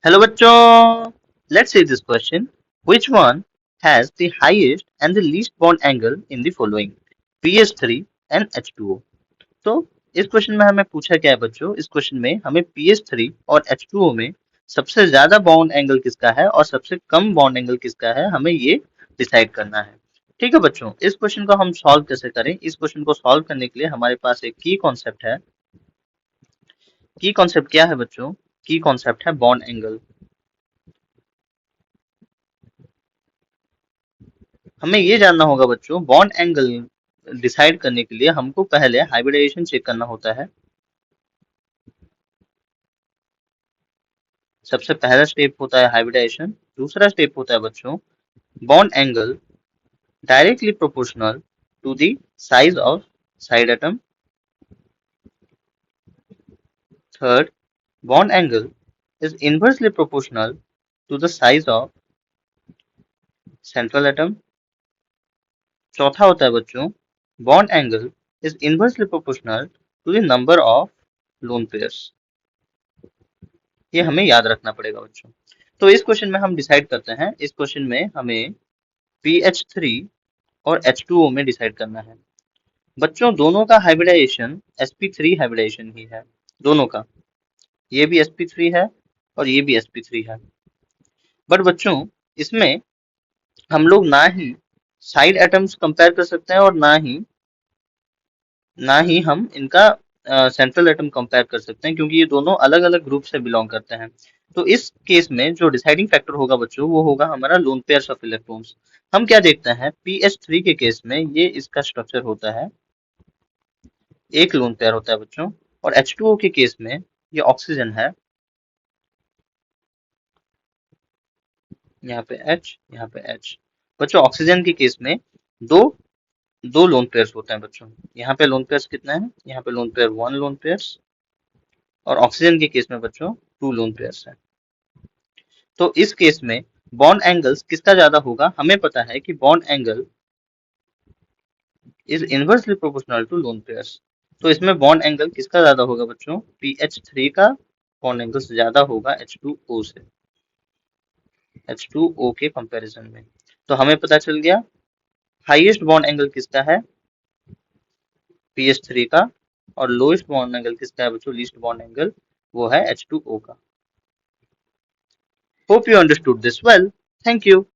Hello बच्चों, let's see this question. Which one has the highest and the least bond angle in the following? PH3 and H2O. तो इस question में हमें पूछा क्या है बच्चों? इस क्वेश्चन में हमें PH3 और H2O में सबसे ज्यादा बॉन्ड एंगल किसका है और सबसे कम बॉन्ड एंगल किसका है, हमें ये डिसाइड करना है। ठीक है बच्चों, इस क्वेश्चन को हम सॉल्व कैसे करें? इस क्वेश्चन को सॉल्व करने के लिए हमारे पास एक की कॉन्सेप्ट है। की कॉन्सेप्ट क्या है बच्चों? की कॉन्सेप्ट है बॉन्ड एंगल। हमें ये जानना होगा बच्चों, बॉन्ड एंगल डिसाइड करने के लिए हमको पहले हाइब्रिडाइजेशन चेक करना होता है। सबसे पहला स्टेप होता है हाइब्रिडाइजेशन। दूसरा स्टेप होता है बच्चों bond angle directly proportional to the size of side atom. Third, bond angle is inversely proportional to the size of central atom. चौथा होता है बच्चों bond angle is inversely proportional to the number of lone pairs. ये हमें याद रखना पड़ेगा बच्चों। तो इस क्वेश्चन में हम डिसाइड करते हैं। इस क्वेश्चन में हमें PH3 और H2O में डिसाइड करना है। बच्चों दोनों का हाइब्रिडाइजेशन sp3 हाइब्रिडाइजेशन ही है, दोनों का। ये भी sp3 है और ये भी sp3 है। बट बच्चों इसमें हम लोग ना ही साइड एटम्स कंपेयर कर सकते हैं और ना ही हम इनका सेंट्रल एटम कंपेयर कर सकते हैं, क्योंकि ये दोनों अलग अलग ग्रुप से बिलोंग करते हैं। तो इस केस में जो डिसाइडिंग फैक्टर होगा बच्चों, वो होगा हमारा लोन पेयर्स ऑफ इलेक्ट्रॉन्स। हम क्या देखते हैं, PH3 के केस में ये इसका स्ट्रक्चर होता है, एक लोन पेयर होता है बच्चों। और H2O के केस में ये ऑक्सीजन है, यहाँ पे H, यहाँ पे H। बच्चों ऑक्सीजन के केस में दो दो लोन पेयर्स होते हैं बच्चों। यहाँ पे लोन पेयर्स कितने हैं? यहाँ पे लोन पेयर 1 लोन पेयर्स, और ऑक्सीजन के केस में बच्चों 2 लोन पेयर्स हैं। तो इस केस में बॉन्ड एंगल्स किसका ज्यादा होगा? हमें पता है कि bond angle is inversely proportional to lone pairs. तो इसमें बॉन्ड एंगल किसका ज्यादा होगा बच्चों? PH3 का बॉन्ड एंगल ज्यादा होगा H2O से, H2O के कंपैरिजन में। तो हमें पता चल गया हाईएस्ट बॉन्ड एंगल किसका है, PH3 का। और लोएस्ट बॉन्ड एंगल किसका है बच्चों? लीस्ट बॉन्ड एंगल, वो है H2O का। Hope you understood this well. Thank you.